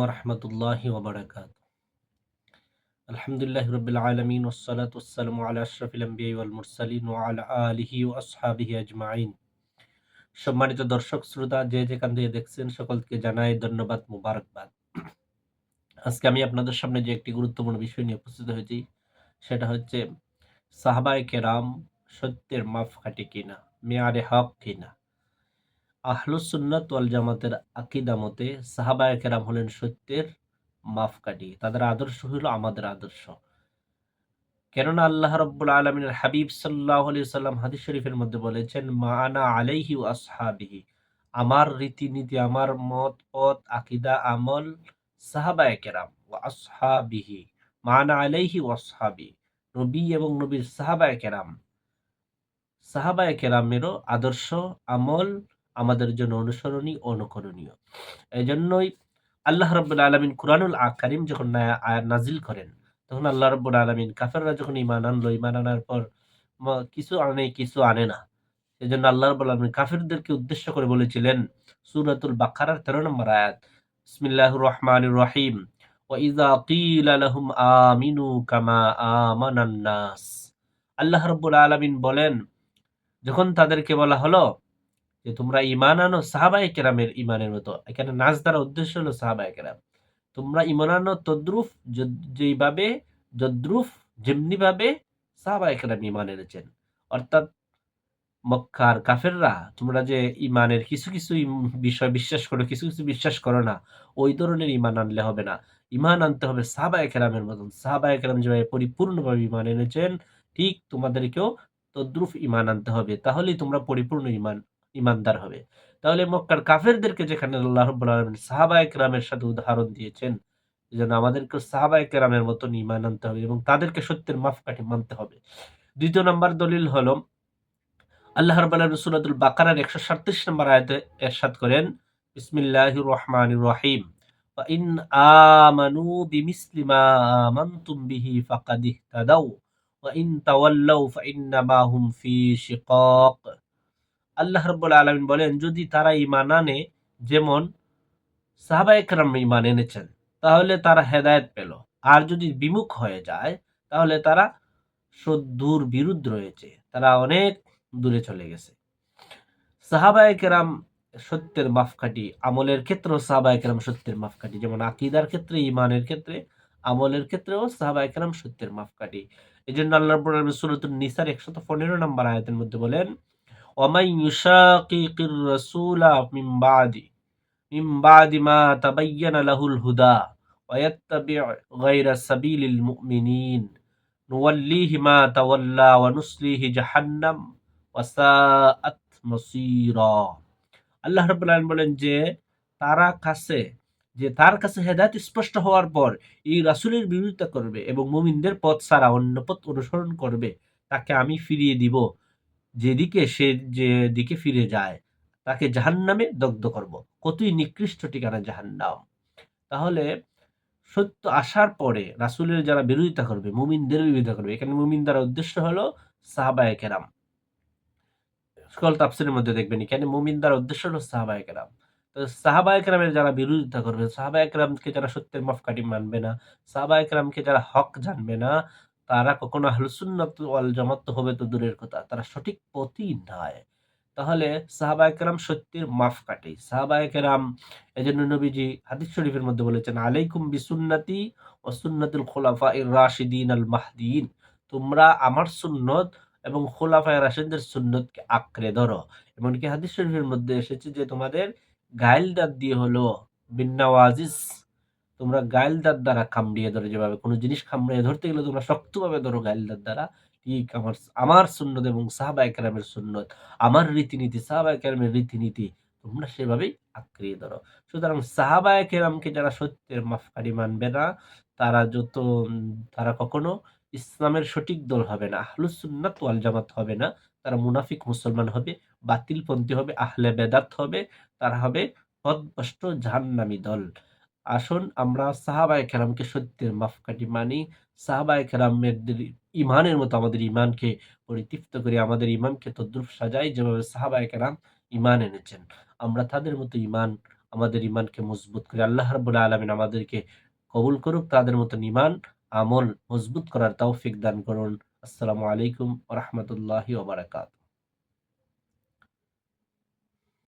ওরহমতুল্লাহি ওয়াবারাকাতুহু। আলহামদুলিল্লাহি রাব্বিল আলামিন ওয়াসসালাতু ওয়াসসালামু আলা আশরাফিল আমবিয়া ওয়াল মুরসালিন ওয়া আলা আলিহি ওয়া আসহাবিহি আজমাইন। সম্মানিত দর্শক শ্রোতা, যে যেখান থেকে দেখছেন সকলকে জানাই ধন্যবাদ, মুবারকবাদ। আজকে আমি আপনাদের সামনে যে একটি গুরুত্বপূর্ণ বিষয় নিয়ে উপস্থিত হয়েছি, সেটা হচ্ছে সাহাবায়ে কেরাম সত্যের মাপকাঠি কিনা, মেয়ারে হক কিনা। আহলুস সুন্নাত ওয়াল জামাতের আকীদা মতে সাহাবায়ে কেরাম হলেন সত্যের মাপকাঠি। তাদের আদর্শ হলো আমাদের আদর্শ। কেননা আল্লাহ রাব্বুল আলামিনের হাবিব সাল্লাল্লাহু আলাইহি সাল্লাম হাদিস শরীফের মধ্যে বলেছেন, মা আনা আলাইহি ওয়া আসহাবিহি, আমার রীতিনীতি, আমার মত পথ আকীদা আমল সাহাবায়ে কেরাম ওয়া আসহাবিহি, মা আনা আলাইহি ওয়া আসহাবি, নবী এবং নবীর সাহাবায়ে কেরামেরও আদর্শ আমল আমাদের জন্য অনুসরণীয় ও অনুকরণীয়। এজন্যই আল্লাহ রাব্বুল আলামিন কুরআনুল কারীম যখন আয়াত নাজিল করেন, তখন আল্লাহ রাব্বুল আলামিন কাফেররা যখন ঈমান আনলো, ঈমান আনার পর কিছু আনে কিছু আনে না। এজন্য আল্লাহ রাব্বুল আলামিন কাফেরদেরকে উদ্দেশ্য করে বলেছিলেন, সূরাতুল বাকারার ১৩ নম্বর আয়াত, বিসমিল্লাহির রহমানির রহিম, ওয়া ইযা কিলা লাহুম আমিনু কামা আমানান নাস। আল্লাহ রাব্বুল আলামিন বলেন, যখন তাদেরকে বলা হলো যে তোমরা ঈমান আনো সাহাবায়ে কেরামের ঈমানের মতো। এখানে নাস দ্বারা উদ্দেশ্য হলো সাহাবায়ে কেরাম। তোমরা ঈমান আনো তদ্রুপ যেইভাবে যদ্রুপ যেমনিভাবে সাহাবায়ে কেরাম ঈমান এনেছেন। অর্থাৎ মক্কার কাফেররা তোমরা যে ঈমানের কিছু, কিছু বিষয় বিশ্বাস করো, কিছু, কিছু বিশ্বাস করো না। ওই ধরনের ঈমান আনলে হবে না। ঈমান আনতে হবে সাহাবায়ে কেরামের মতন। সাহাবায়ে কেরাম যেভাবে পরিপূর্ণভাবে ঈমান এনেছেন, ঠিক তোমাদেরকেও তদ্রুপ ঈমান আনতে হবে। তাহলেই তোমরা পরিপূর্ণ ঈমানদার হবে। তাহলে মক্কার কাফেরদেরকে যেখানে আল্লাহ রাব্বুল আলামিন সাহাবায়ে কেরামের সাথে উদাহরণ দিয়েছেন, এজন্য আমাদেরকেও সাহাবায়ে কেরামের মতন ঈমান আনতে হবে এবং তাদেরকে সত্যের মাপকাঠি মানতে হবে। ২য় নাম্বার দলিল হলো আল্লাহ রাব্বুল আলামিন সূরাতুল বাকারার ১৩৭ নম্বর আয়াতে ইরশাদ করেন, বিসমিল্লাহির রহমানির রহিম, ওয়া ইন আমানু বিমিসলি মা আমানতুম বিহি ফাকাদ ইহতাদাউ ওয়া ইন তাওয়াল্লাউ ফাইন্নামা হুম ফি শিকাক। আল্লাহ রাব্বুল আলামিন বলেন, যদি তারা ঈমান আনে যেমন সাহাবায়ে কেরাম ঈমান এনেছেন, তাহলে তারা হেদায়েত পেল। আর যদি বিমুখ হয়ে যায়, তাহলে তারা দূর বিরুদ্ধ রয়েছে, তারা অনেক দূরে চলে গেছে। সাহাবায়ে কেরাম সত্যের মাপকাঠি, আমলের ক্ষেত্রেও সাহাবায়ে কেরাম সত্যের মাপকাঠি। যেমন আকীদার ক্ষেত্রে, ঈমানের ক্ষেত্রে, আমলের ক্ষেত্রেও সাহাবায়ে কেরাম সত্যের মাপকাঠি। এজন্য আল্লাহ রাব্বুল আলামিন সূরাতুন নিসার ১১৫ নম্বর আয়াতের মধ্যে বলেন, ওয়ামান ইউশাকিকির রাসূলা মিন বাদি মা তাবায়্যানা লাহুল হুদা ওয়া ইয়াত্তাবি' গায়রা সাবিলিল মুমিনিন নুওয়াল্লিহি মা তাওয়াল্লা ওয়া নুসলিহি জাহান্নাম ওয়া সাআত মাসীরা। আল্লাহ রাব্বুল আলামিন বলেন তারা কাছে তার কাছে হেদায়েত স্পষ্ট হওয়ার পর এই রাসূলের বিরোধিতা করবে এবং মুমিনদের পথ ছাড়া অন্য পথ অনুসরণ করবে, তাকে আমি ফিরিয়ে দিব যেদিকে ফিরে যায়, তাকে জাহান্নামে দগ্ধ করব। কতই নিকৃষ্ট ঠিকানা জাহান্নাম। তাহলে সত্য আসার পরে রাসূলের যারা বিরোধিতা করবে, মুমিনদের বিরোধিতা করবে। এখানে মুমিন দ্বারা উদ্দেশ্য হলো সাহাবায়ে কেরাম। সকল তাফসীরের মধ্যে দেখবেন এখানে মুমিন দ্বারা উদ্দেশ্য হলো সাহাবায়ে কেরাম। তো সাহাবায়ে কেরামের যারা বিরোধিতা করবে, সাহাবায়ে কেরামকে যারা সত্যের মাপকাঠি মানবে না, সাহাবায়ে কেরামকে যারা হক জানবে না, তারা কখনো আহলুস সুন্নাত ওয়াল জামাত তো হবে তো দূরের কথা, তারা সঠিক পথই নয়। তাহলে সাহাবায়ে কেরাম সত্যের মাপকাঠি। সাহাবায়ে কেরাম, এজন্য নবীজি হাদিস শরীফের মধ্যে বলেছেন, আলাইকুম বিসুন্নতি ওয়া সুন্নাতুল খুলাফায়ে রাশিদিন আল মাহদিয়িন, তোমরা আমার সুন্নত এবং খোলাফায়ে রাশিদদের সুন্নতকে আঁকড়ে ধরো। এমনকি হাদিস শরীফের মধ্যে এসেছে যে তোমাদের গাইল দাঁত দিয়ে হলো বিন্নাওয়াজিস, তোমরা গাইল দাঁত দ্বারা কামড়িয়ে ধরো। যেভাবে কোনো জিনিস কামড়িয়ে ধরতে গেলে তোমরা শক্তভাবে ধরো গাইল দাঁত দ্বারা, ঠিক আমার সুন্নত এবং সাহাবায়ে কেরামের সুন্নত, আমার রীতিনীতি, সাহাবায়ে কেরামের রীতিনীতি তোমরা সেভাবেই আঁকড়িয়ে ধরো। সুতরাং সাহাবায়ে কেরামকে যারা সত্যের মাপকাঠি মানবে না, তারা তারা কখনো ইসলামের সঠিক দল হবে না, আহলুস সুন্নাত ওয়াল জামাত হবে না। তারা মুনাফিক মুসলমান হবে, বাতিলপন্থী হবে, আহলে বেদাত হবে, তারা হবে পথভ্রষ্ট জাহান্নামী দল। আসুন আমরা সাহাবায়ে কেরামকে সত্যের মাপকাঠি মানি, সাহাবায়ে কেরামের ঈমানের মতো আমাদের ঈমানকে পরিতৃপ্ত করি, আমাদের ঈমানকে তদ্রুপ সাজাই যেভাবে সাহাবায়ে কেরাম ঈমান এনেছেন। আমরা তাদের মতো ঈমান আমাদের ইমানকে মজবুত করে। আল্লাহ রাব্বুল আলামিন আমাদেরকে কবুল করুক, তাদের মতন ইমান আমল মজবুত করার তৌফিক দান করুন। আসসালামু আলাইকুম ওয়া রাহমাতুল্লাহি ওয়া বারাকাতুহু।